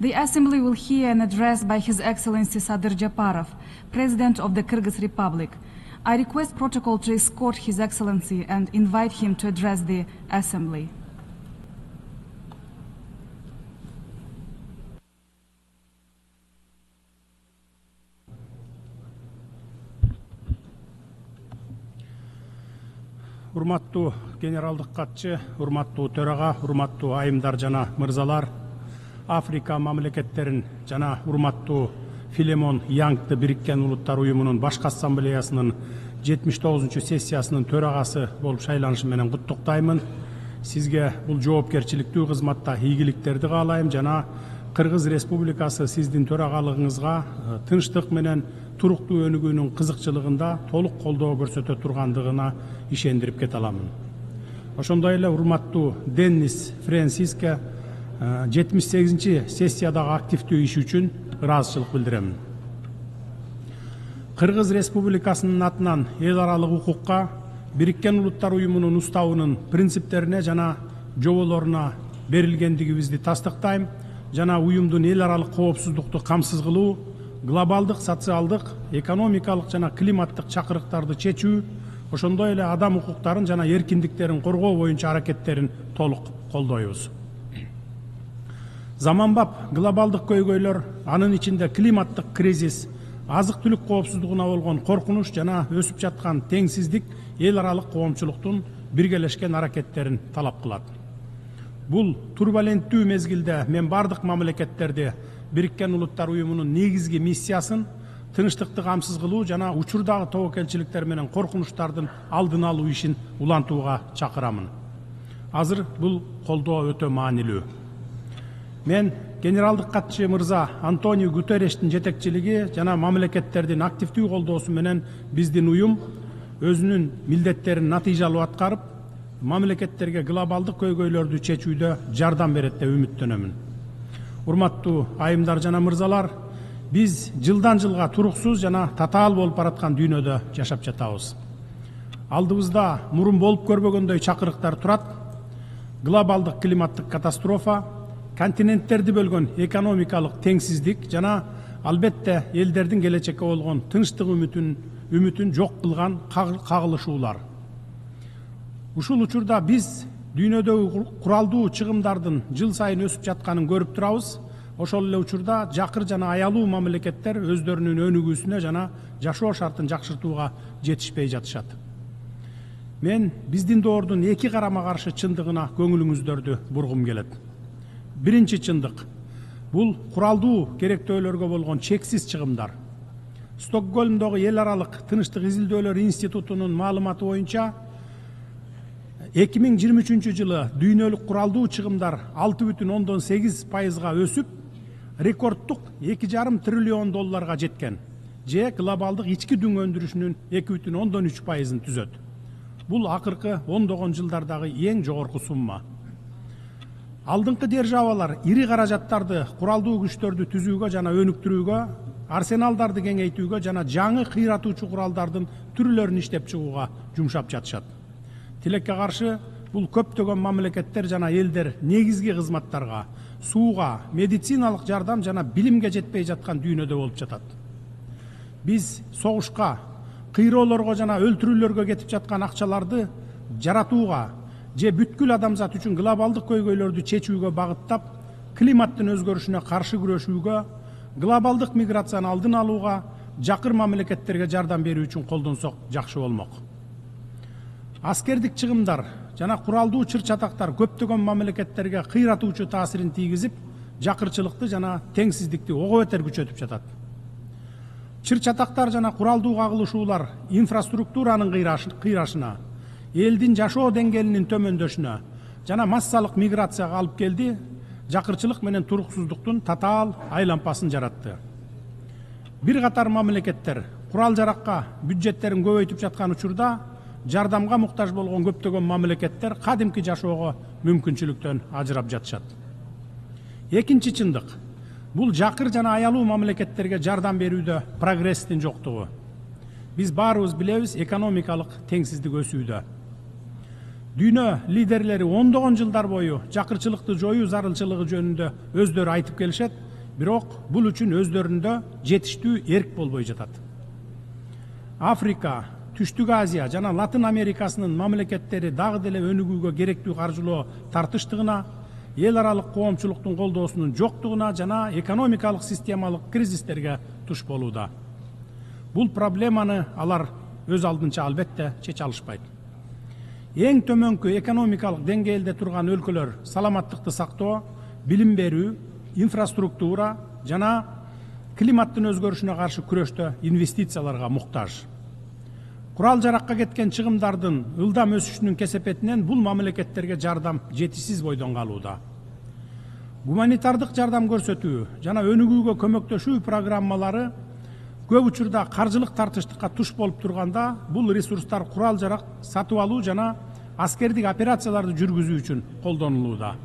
The Assembly will hear an address by His Excellency Sadir Japarov, President of the Kyrgyz Republic. I request protocol to escort His Excellency and invite him to address the Assembly. Урматтуу генералдык катчы, урматтуу төрага, урматтуу айымдар жана мырзалар, Африка мамлекеттерин жана урматтуу Филимон Янгты Бириккен Улуттар Уюмунун башкы ассамблеясынын 79-чу сессиясынын төрагасы болуп шайланышы менен куттуктаймын. Сизге бул жоопкерчиликтүү кызматта ийгиликтерди каалайм жана Кыргыз Республикасы сиздин төрагалыгыңызга тынчтык менен туруктуу өнүгүүнүн кызыкчылыгында толук колдоо көрсөтө тургандыгына ишендирип кете аламын. Ошондой эле урматтуу Деннис Фрэнсиске 78-чи сессиядагы активдүү иши үчүн ыраазычылык билдиремин. Кыргыз Республикасынын атынан эл аралык укукка, Бириккен Улуттар Уюмунун уставынын принциптерине жана жоболоруна берилгендигибизди тастыктайм жана уюмдун эл аралык коопсуздукту камсыз кылуу, глобалдык, социалдык, экономикалык жана климаттык чакырыктарды чечүү, ошондой эле адам укуктарын жана эркиндиктерин коргоо боюнча аракеттерин толук колдойбуз. Заманбап глобалдык көйгөйлөр, анын ичинде климаттык кризис, азык-түлүк коопсуздугуна болгон коркунуч жана өсүп жаткан теңсиздик эл аралык коомчулуктун биргелешкен аракеттерин талап кылат. Бул турбуленттүү мезгилде мен бардык мамлекеттерди Бириккен Улуттар Уюмунун негизги миссиясын тынчтыкты камсыз кылуу жана учурдагы тобокелчиликтер менен коркунучтардын алдын алуу ишин улантууга чакырамын. Азыр бул колдоо өтө маанилүү. Мен генералдык катчы мырза Антонио Гутеррештин жетекчилиги жана мамлекеттердин активдүү колдоосу менен биздин уюм өзүнүн милдеттерин натыйжалуу аткарып, мамлекеттерге глобалдык көйгөйлөрдү чечүүдө жардам берет деп үмүттөнөмүн. Урматтуу айымдар жана мырзалар, биз жылдан жылга туруксуз жана татаал болуп бараткан дүйнөдө жашап жатабыз. Алдыбызда мурун болуп көрбөгөндөй чакырыктар турат. Глобалдык климаттык катастрофа, континенттерди бөлгөн экономикалык теңсиздик жана албетте элдердин келечекке болгон тынчтык үмүтүн жок кылган кагылышуулар. Ушул учурда биз дүйнөдөгү куралдуу чыгымдардын жыл сайын өсүп жатканын көрүп турабыз. Ошол эле учурда жакыр жана аялуу мамлекеттер өздөрүнүн өнүгүүсүнө жана жашоо шартын жакшыртууга жетишпей жатышат. Мен биздин доордун эки карама каршы чындыгына көңүлүңүздөрдү бургум келет. Биринчи чындык бул куралдуу керектөөлөргө болгон чексиз чыгымдар. Стокгольмдогу эл аралык тынчтык изилдөөлөр институтунун маалыматы боюнча 2023 жылы дүйнөлүк куралдуу чыгымдар 6,8%га өсүп, рекордтук 2,5 триллион долларга жеткен. Же глобалдык ички дүң өндүрүшүнүн 2,3%-ын түзөт. Бул акыркы ондогон жылдардагы эң жогорку сумма. Алдыңкы державалар ири каражаттарды куралдуу күчтөрдү түзүүгө жана өнүктүрүүгө, арсеналдарды кеңейтүүгө жана жаңы кыйратуучу куралдардын түрлөрүн иштеп чыгууга жумшап жатышат. Тилекке каршы бул көптөгөн мамлекеттер жана элдер негизги кызматтарга, сууга, медициналык жардам жана билимге жетпей жаткан дүйнөдө болуп жатат. Биз согушка, кыйроолорго жана өлтүрүүлөргө кетип жаткан акчаларды жаратууга же бүткүл адамзат үчүн глобалдык көйгөйлөрдү чечүүгө багыттап, климаттын өзгөрүшүнө каршы күрөшүүгө, глобалдык миграцияны алдын алууга, жакыр мамлекеттерге жардам берүү үчүн колдонсок жакшы болмок. Аскердик чыгымдар жана куралдуу чыр-чатактар көптөгөн мамлекеттерге кыйратуучу таасирин тийгизип, жакырчылыкты жана теңсиздикти ого бетер күчөтүп жатат. Чыр-чатактар жана куралдуу кагылышуулар инфраструктуранын кыйрашына, элдин жашоо деңгээлинин төмөндөшүнө жана массалык миграцияга алып келди, жакырчылык менен туруксуздуктун татаал айлампасын жаратты. Бир катар мамлекеттер курал жаракка бюджеттерин көбөйтүп жаткан учурда жардамга муктаж болгон көптөгөн мамлекеттер кадимки жашоого мүмкүнчүлүктөн ажырап жатышат. Экинчи чындык бул жакыр жана аялуу мамлекеттерге жардам берүүдө прогресстин жоктугу. Биз баарыбыз билебиз, экономикалык теңсиздик өсүүдө. Дүйнө лидерлери ондогон жылдар бою жакырчылыкты жоюу зарылчылыгы жөнүндө өздөрү айтып келишет, бирок бул үчүн өздөрүндө жетиштүү эрк болбой жатат. Африка, Түштүк Азия жана Латын Америкасынын мамлекеттери дагы деле өнүгүүгө керектүү каржылоо тартыштыгына, эл аралык коомчулуктун колдоосунун жоктугуна жана экономикалык системалык кризистерге туш болууда. Бул проблеманы алар өз алдынча албетте чече алышпайт. Эң төмөнкү экономикалык деңгээлде турган өлкөлөр саламаттыкты сактоо, билим берүү, инфраструктура жана климаттын өзгөрүшүнө каршы күрөштө инвестицияларга муктаж. Курал жаракка кеткен чыгымдардын ылдам өсүшүнүн кесепетинен бул мамлекеттерге жардам жетишсиз бойдон калууда. Гуманитардык жардам көрсөтүү жана өнүгүүгө көмөктөшүү программалары көп учурда каржылык тартыштыкка туш болуп турганда, бул ресурстар курал жарак сатып алуу жана аскердик операцияларды жүргүзүү үчүн колдонулууда.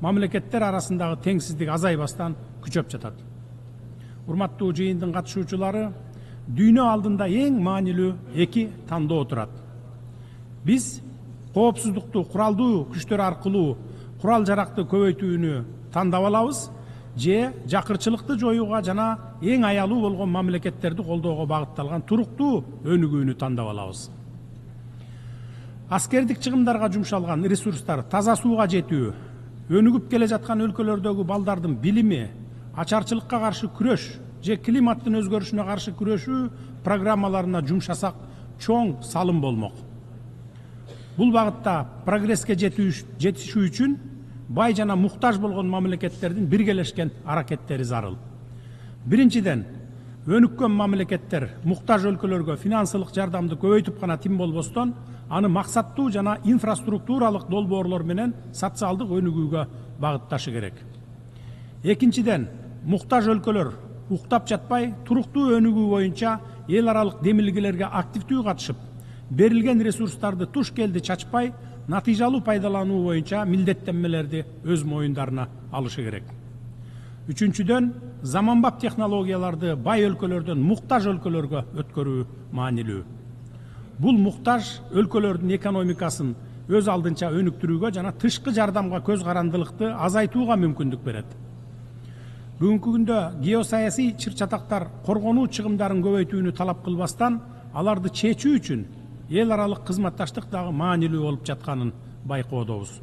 Мамлекеттер арасындагы теңсиздик азайбастан күчөп жатат. Урматтуу жыйындын катышуучулары, дүйнө алдында эң маанилүү эки тандоо турат. Биз коопсуздукту куралдуу күчтөр аркылуу курал жаракты көбөйтүүнү тандап алабыз, же жакырчылыкты жоюуга жана эң аялуу болгон мамлекеттерди колдоого багытталган туруктуу өнүгүүнү тандап алабыз. Аскердик чыгымдарга жумшалган ресурстар таза сууга жетүү, өнүгүп келе жаткан өлкөлөрдөгү балдардын билими, ачарчылыкка каршы күрөш же климаттын өзгөрүшүнө каршы күрөшүү программаларына жумшасак чоң салым болмок. Бул багытта прогресске жетишүү үчүн бай жана муктаж болгон мамлекеттердин биргелешкен аракеттери зарыл. Биринчиден, өнүккөн мамлекеттер муктаж өлкөлөргө финансылык жардамды көбөйтүп гана тим болбостон, аны максаттуу жана инфраструктуралык долбоорлор менен социалдык өнүгүүгө багытташы керек. Экинчиден, муктаж өлкөлөр уктап жатпай, туруктуу өнүгүү боюнча эл аралык демилгелерге активдүү катышып, берилген ресурстарды туш келди чачпай, натыйжалуу пайдалануу боюнча милдеттенмелерди өз моюндарына алышы керек. Үчүнчүдөн, заманбап технологияларды бай өлкөлөрдөн муктаж өлкөлөргө өткөрүү маанилүү. Бул муктаж өлкөлөрдүн экономикасын өз алдынча өнүктүрүүгө жана тышкы жардамга көз карандылыкты азайтууга мүмкүндүк берет. Бүгүнкү күндө геосаясий чыр-чатактар коргонуу чыгымдарын көбөйтүүнү талап кылбастан, аларды чечүү үчүн эл аралык кызматташтык дагы маанилүү болуп жатканын байкоодобуз.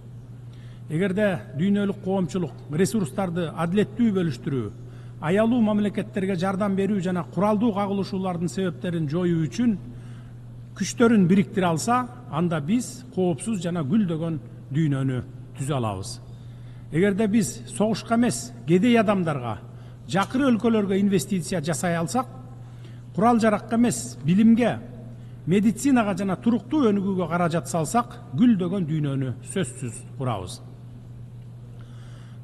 Эгерде дүйнөлүк коомчулук ресурстарды адилеттүү бөлүштүрүү, аялуу мамлекеттерге жардам берүү жана куралдуу кагылышуулардын себептерин жоюу үчүн күчтөрүн бириктире алса, анда биз коопсуз жана гүлдөгөн дүйнөнү түзө алабыз. Эгерде биз согушка эмес, кедей адамдарга, жакыр өлкөлөргө инвестиция жасай алсак, курал жаракка эмес, билимге, медицинага жана туруктуу өнүгүүгө каражат салсак, гүлдөгөн дүйнөнү сөзсүз курабыз.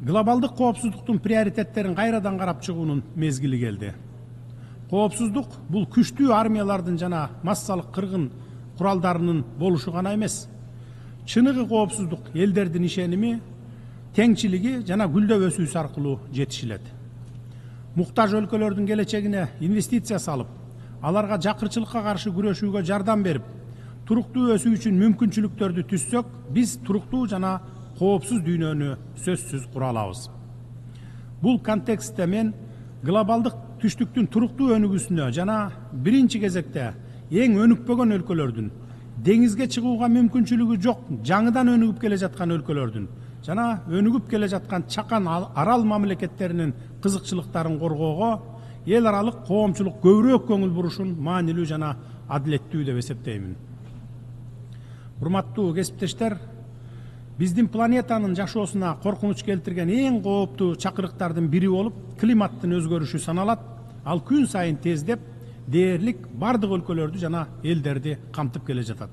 Глобалдык коопсуздуктун приоритеттерин кайрадан карап чыгуунун мезгили келди. Коопсуздук бул күчтүү армиялардын жана массалык кыргын куралдарынын болушу гана эмес. Чыныгы коопсуздук элдердин ишеними, теңчилиги жана гүлдөп өсүүсү аркылуу жетишилет. Муктаж өлкөлөрдүн келечегине инвестиция салып, аларга жакырчылыкка каршы күрөшүүгө жардам берип, туруктуу өсүү үчүн мүмкүнчүлүктөрдү түзсөк, биз туруктуу жана коопсуз дүйнөнү сөзсүз кура алабыз. Бул контекстте мен глобалдык түштүктүн туруктуу өнүгүүсүнө жана биринчи кезекте эң өнүкпөгөн өлкөлөрдүн, деңизге чыгууга мүмкүнчүлүгү жок, жаңыдан өнүгүп келе жаткан өлкөлөрдүн жана өнүгүп келе жаткан чакан арал мамлекеттеринин кызыкчылыктарын коргоого эл аралык коомчулук көбүрөөк көңүл бурушун маанилүү жана адилеттүү деп эсептеймин. Урматтуу кесиптештер, биздин планетанын жашоосуна коркунуч келтирген эң кооптуу чакырыктардын бири болуп климаттын өзгөрүшү саналат. Ал күн сайын тездеп, дээрлик бардык өлкөлөрдү жана элдерди камтып келе жатат.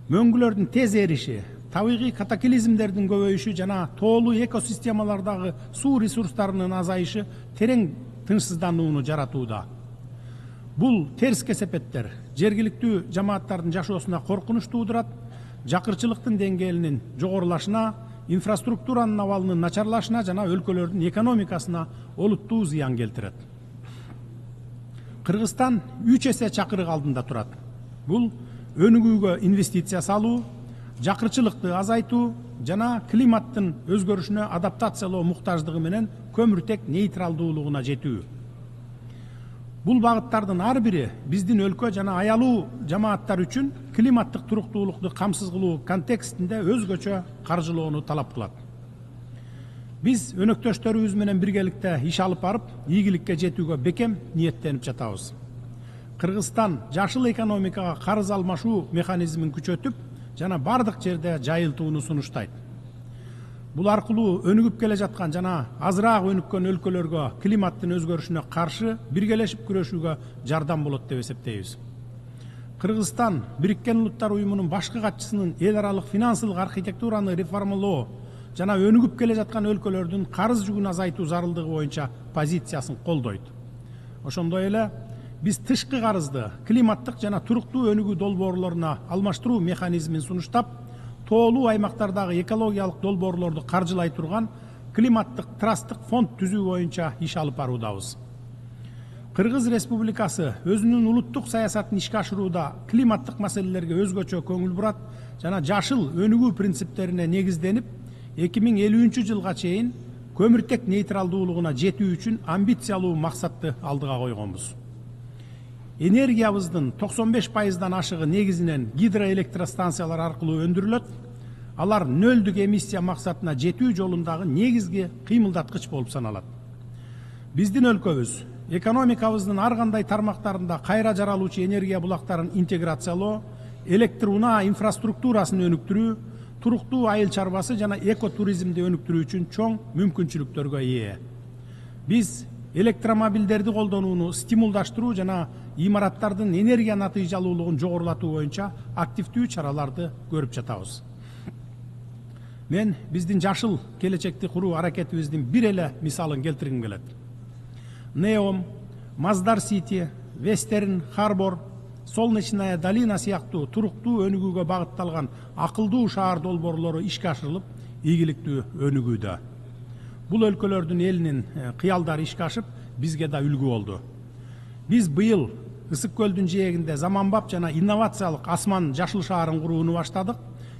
Мөңгүлөрдүн тез эриши, табигый катаклизмдердин көбөйүшү жана тоолуу экосистемалардагы суу ресурстарынын азайышы терең тынчсызданууну жаратууда. Бул терс кесепеттер жергиликтүү жамааттардын жашоосуна коркунуч туудурат, жакырчылыктын деңгээлинин жогорулашына, инфраструктуранын абалынын начарлашына жана өлкөлөрдүн экономикасына олуттуу зыян келтирет. Кыргызстан 3 эсе чакырык алдында турат. Бул өнүгүүгө инвестиция салуу, жакырчылыкты азайтуу жана климаттын өзгөрүшүнө адаптациялоо муктаждыгы менен көмүртек нейтралдуулугуна жетүү. Бул багыттардын ар бири биздин өлкө жана аялуу жамааттар үчүн климаттык туруктуулукту камсыз кылуу контекстинде өзгөчө каржылоону талап кылат. Биз өнөктөштөрүбүз менен биргеликте иш алып барып, ийгиликке жетүүгө бекем ниеттенип жатабыз. Кыргызстан жашыл экономикага карыз алмашуу механизмин күчөтүп, жана бардык жерде жайылтууну сунуштайт. Бул аркылуу өнүгүп келе жаткан жана азыраак өнүккөн өлкөлөргө климаттын өзгөрүшүнө каршы биргелешип күрөшүүгө жардам болот деп эсептейбиз. Кыргызстан Бириккен Улуттар Уюмунун башкы катчысынын эл аралык финансылык архитектураны реформалоо жана өнүгүп келе жаткан өлкөлөрдүн карыз жүгүн азайтуу зарылдыгы боюнча позициясын колдойт. Ошондой эле биз тышкы карызды климаттык жана туруктуу өнүгүү долбоорлоруна алмаштыруу механизмин сунуштап, тоолуу аймактардагы экологиялык долбоорлорду каржылай турган климаттык трасттык фонд түзүү боюнча иш алып баруудабыз. Кыргыз Республикасы өзүнүн улуттук саясатын ишке ашырууда климаттык маселелерге өзгөчө көңүл бурат жана жашыл өнүгүү принциптерине негизденип, 2050 жылга чейин көмүртек нейтралдуулугуна жетүү үчүн амбициялуу максатты алдыга койгонбуз. Энергиябыздын 95%дан ашыгы негизинен гидроэлектростанциялар аркылуу өндүрүлөт. Алар нөлдүк эмиссия максатына жетүү жолундагы негизги кыймылдаткыч болуп саналат. Биздин өлкөбүз экономикабыздын ар кандай тармактарында кайра жаралуучу энергия булактарын интеграциялоо, электр унаа инфраструктурасын өнүктүрүү, туруктуу айыл чарбасы жана экотуризмди өнүктүрүү үчүн чоң мүмкүнчүлүктөргө ээ. Биз электромобилдерди колдонууну стимулдаштыруу жана имараттардын энергия натыйжалуулугун жогорулатуу боюнча активдүү чараларды көрүп жатабыз. Мен биздин жашыл келечекти куруу аракетибиздин бир эле мисалын келтиргим келет. Неом, Маздар Сити, Вестерн Харбор, Солнечная долина сыяктуу туруктуу өнүгүүгө багытталган акылдуу шаар долбоорлору ишке ашырылып, ийгиликтүү өнүгүүдө. Бул өлкөлөрдүн элинин кыялдары ишке ашып, бизге да үлгү болду. Биз быйыл Ысык көлдүн жээгинде заманбап жана инновациялык Асман жашыл шаарын курууну баштадык.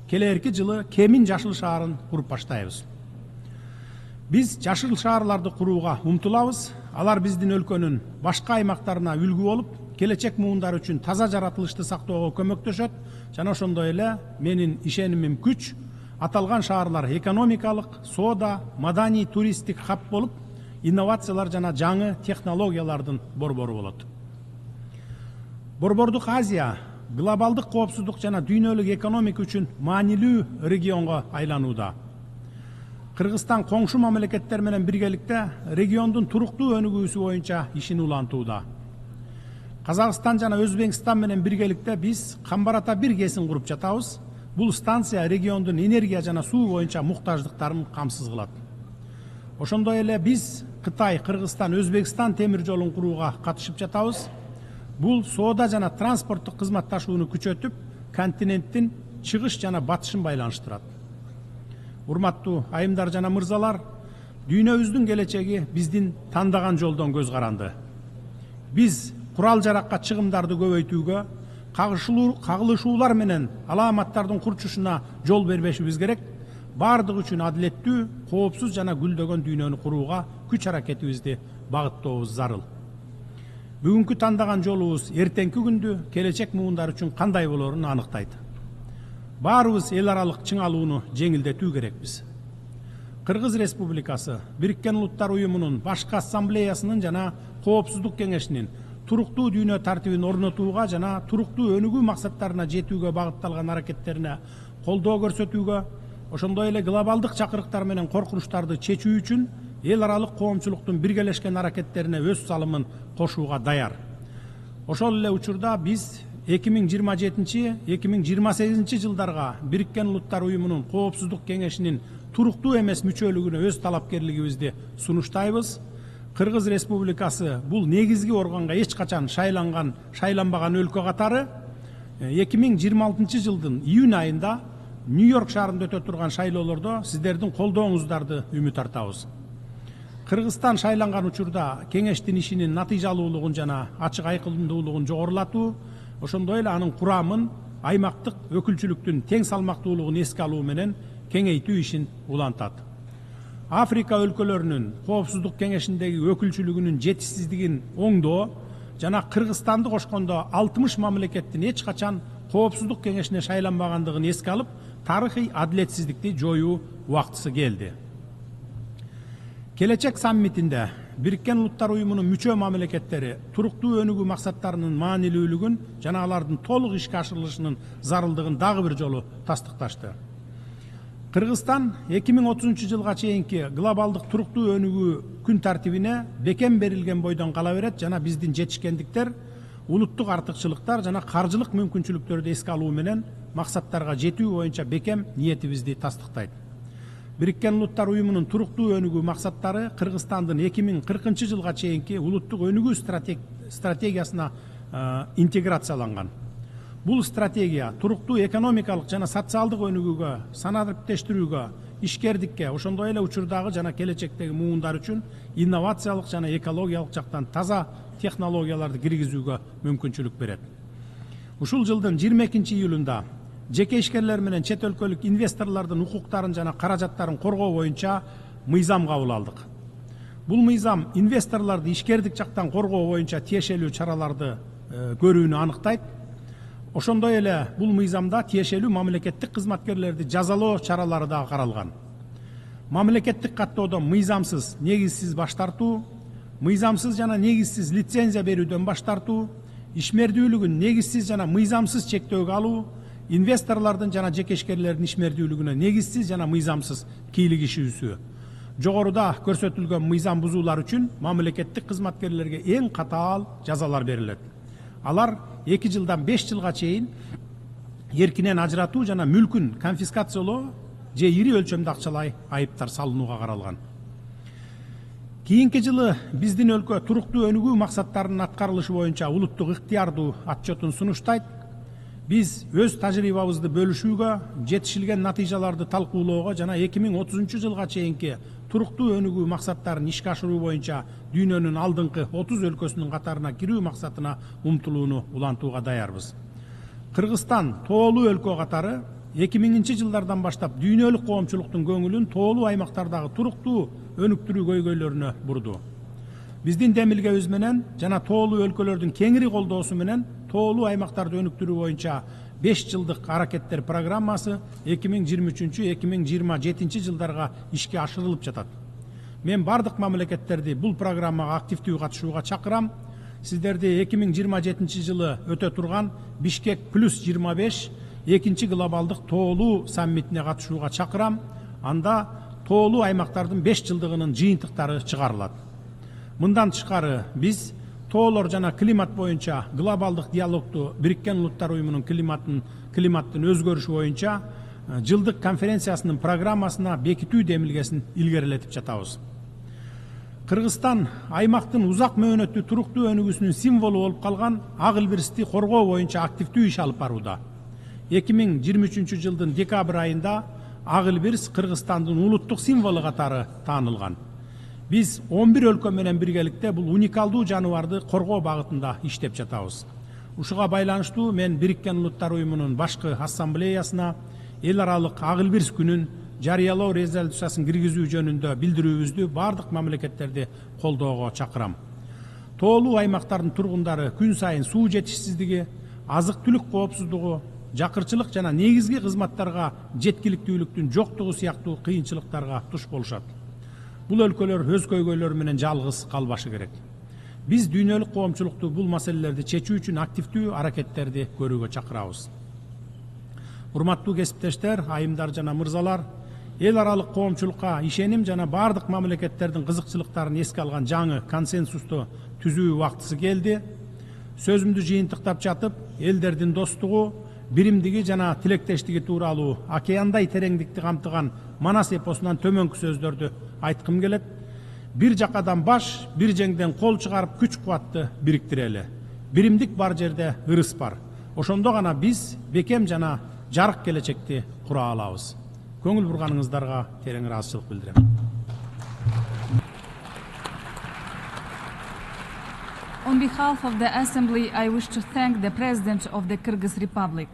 Келерки жылы Кемин жашыл шаарын куруп баштайбыз. Биз жашыл шаарларды курууга умтулабыз. Алар биздин өлкөнүн башка аймактарына үлгү болуп, келечек муундар үчүн таза жаратылышты сактоого көмөктөшөт. Жана ошондой эле менин ишенимим күч, аталган шаарлар экономикалык, соода, маданий, туристтик хаб болуп, инновациялар жана жаңы технологиялардын борбору болот. Борбордук Азия глобалдык коопсуздук жана дүйнөлүк экономика үчүн маанилүү регионго айланууда. Кыргызстан коңшу мамлекеттер менен биргеликте региондун туруктуу өнүгүүсү боюнча ишин улантууда. Казакстан жана Өзбекстан менен биргеликте биз Камбарата бир кесин куруп жатабыз. Бул станция региондун энергия жана суу боюнча муктаждыктарын камсыз кылат. Ошондой эле биз Кытай, Кыргызстан, Өзбекстан темир жолун курууга катышып жатабыз. Бул соода жана транспорттук кызматташууну күчөтүп, континенттин чыгыш жана батышын байланыштырат. Урматтуу айымдар жана мырзалар, дүйнөбүздүн келечеги биздин тандаган жолдон көз каранды. Биз курал жаракка чыгымдарды көбөйтүүгө, кагылышуулар менен алааматтардын курчушуна жол бербешибиз керек. Бардык үчүн адилеттүү, коопсуз жана гүлдөгөн дүйнөнү курууга күч аракетибизди багыттообуз зарыл. Бүгүнкү тандаган жолубуз эртеңки күндү келечек муундар үчүн кандай болоорун аныктайт. Баарыбыз эл аралык чыңалууну жеңилдетүү керекпиз. Кыргыз Республикасы Бириккен Улуттар Уюмунун башкы ассамблеясынын жана Коопсуздук кеңешинин туруктуу дүйнө тартибин орнотууга жана туруктуу өнүгүү максаттарына жетүүгө багытталган аракеттерине колдоо көрсөтүүгө, ошондой эле глобалдык чакырыктар менен коркунучтарды чечүү үчүн эл аралык коомчулуктун биргелешкен аракеттерине өз салымын кошууга даяр. Ошол эле учурда биз 2027-2028 жылдарга Бириккен Улуттар Уюмунун Коопсуздук кеңешинин туруктуу эмес мүчөлүгүнө өз талапкерлигибизди сунуштайбыз. Кыргыз Республикасы бул негизги органга эч качан шайланбаган өлкө катары 2026 жылдын июнь айында Нью-Йорк шаарында өтө турган шайлоолордо сиздердин колдооңуздарды үмүт артабыз. Кыргызстан шайланган учурда кеңештин ишинин натыйжалуулугун жана ачык айкындуулугун жогорулатуу, ошондой эле анын курамын аймактык өкүлчүлүктүн тең салмактуулугун эске алуу менен кеңейтүү ишин улантат. Африка өлкөлөрүнүн Коопсуздук кеңешиндеги өкүлчүлүгүнүн жетишсиздигин оңдоо жана Кыргызстанды кошкондо 60 мамлекеттин эч качан Коопсуздук кеңешине шайланбагандыгын эске алып, тарыхый адилетсиздикти жоюу убактысы келди. Келечек саммитинде Бириккен Улуттар Уюмунун мүчө мамлекеттери туруктуу өнүгүү максаттарынын маанилүүлүгүн жана алардын толук ишке ашырылышынын зарылдыгын дагы бир жолу тастыкташты. Кыргызстан 2030 жылга чейинки глобалдык туруктуу өнүгүү күн тартибине бекем берилген бойдон кала берет жана биздин жетишкендиктер, улуттук артыкчылыктар жана каржылык мүмкүнчүлүктөрдү эске алуу менен максаттарга жетүү боюнча бекем ниетибизди тастыктайт. Бириккен Улуттар Уюмунун туруктуу өнүгүү максаттары Кыргызстандын 2040 жылга чейинки улуттук өнүгүү стратегиясына интеграцияланган. Бул стратегия туруктуу экономикалык жана социалдык өнүгүүгө, санариптештирүүгө, ишкердикке, ошондой эле учурдагы жана келечектеги муундар үчүн инновациялык жана экологиялык жактан таза технологияларды киргизүүгө мүмкүнчүлүк берет. Ушул жылдын 22-июлунда жеке ишкерлер менен чет өлкөлүк инвесторлордун укуктарын жана каражаттарын коргоо боюнча мыйзам кабыл алдык. Бул мыйзам инвесторлорду ишкердик жактан коргоо боюнча тиешелүү чараларды көрүүнү аныктайт. Ошондой эле бул мыйзамда тиешелүү мамлекеттик кызматкерлерди жазалоо чаралары да каралган. Мамлекеттик каттоодон мыйзамсыз, негизсиз баш тартуу, мыйзамсыз жана негизсиз лицензия берүүдөн баш тартуу, ишмердүүлүгүн негизсиз жана мыйзамсыз чектөөгө алуу, инвесторлордун жана жеке ишкерлердин ишмердүүлүгүнө негизсиз жана мыйзамсыз кийлигишүүсү. Жогоруда көрсөтүлгөн мыйзам бузуулар үчүн мамлекеттик кызматкерлерге эң катаал жазалар берилет. Алар 2 жылдан 5 жылга чейин эркинен ажыратуу жана мүлкүн конфискациялоо же ири өлчөмдө акчалай айыптар салынууга каралган. Кийинки жылы биздин өлкө туруктуу өнүгүү максаттарынын аткарылышы боюнча улуттук ыктыярдуу отчетун сунуштайт. Биз өз тажрыйбабызды бөлүшүүгө, жетишилген натыйжаларды талкуулоого жана 2030 жылга чейинки туруктуу өнүгүү максаттарын ишке ашыруу боюнча дүйнөнүн алдыңкы 30 өлкөсүнүн катарына кирүү максатына умтулууну улантууга даярбыз. Кыргызстан тоолуу өлкө катары 2000 жылдардан баштап дүйнөлүк коомчулуктун көңүлүн тоолуу аймактардагы туруктуу өнүктүрүү көйгөйлөрүнө бурду. Биздин демилгебиз менен жана тоолуу өлкөлөрдүн кеңири колдоосу менен тоолуу аймактарды өнүктүрүү боюнча 5 жылдык аракеттер программасы 2023-2027 жылдарга ишке ашырылып жатат. Мен бардык мамлекеттерди бул программага активдүү катышууга чакырам. Сиздерди 2027 жылы өтө турган Бишкек плюс 25 экинчи глобалдык тоолуу саммитине катышууга чакырам. Анда тоолуу аймактардын 5 жылдыгынын жыйынтыктары чыгарылат. Мындан тышкары биз тоолор жана климат боюнча глобалдык диалогту Бириккен Улуттар Уюмунун климаттын өзгөрүшү боюнча жылдык конференциясынын программасына бекитүү демилгесин илгерилетип жатабыз. Кыргызстан аймактын узак мөөнөттүү туруктуу өнүгүүсүнүн символу болуп калган ак илбирсти коргоо боюнча активдүү иш алып барууда. 2023 жылдын декабрь айында ак илбирс Кыргызстандын улуттук символу катары таанылган. Биз 11 өлкө менен биргеликте бул уникалдуу жаныбарды коргоо багытында иштеп жатабыз. Ушуга байланыштуу мен Бириккен Улуттар Уюмунун башкы ассамблеясына эл аралык ак илбирс күнүн жарыялоо резолюциясын киргизүү жөнүндө билдирүүбүздү бардык мамлекеттерди колдоого чакырам. Тоолуу аймактардын тургундары күн сайын суу жетишсиздиги, азык-түлүк коопсуздугу, жакырчылык жана негизги кызматтарга жеткиликтүүлүктүн жоктугу сыяктуу кыйынчылыктарга туш болушат. Бул өлкөлөр өз көйгөйлөрү менен жалгыз калбашы керек. Биз дүйнөлүк коомчулукту бул маселелерди чечүү үчүн активдүү аракеттерди көрүүгө чакырабыз. Урматтуу кесиптештер, айымдар жана мырзалар, эл аралык коомчулукка ишеним жана бардык мамлекеттердин кызыкчылыктарын эске алган жаңы консенсусту түзүү убактысы келди. Сөзүмдү жыйынтыктап жатып, элдердин достугу, биримдиги жана тилектештиги тууралуу океандай тереңдикти камтыган Манас эпосунан төмөнкү сөздөрдү айткым келет. Бир жакадан баш, бир жеңден кол чыгарып күч кубатты бириктирели. Биримдик бар жерде ырыс бар. Ошондо гана биз бекем жана жарык келечекти кура алабыз. Көңүл бурганыңыздарга терең ыраазычылык билдирем. On behalf of the Assembly, I wish to thank the President of the Kyrgyz Republic.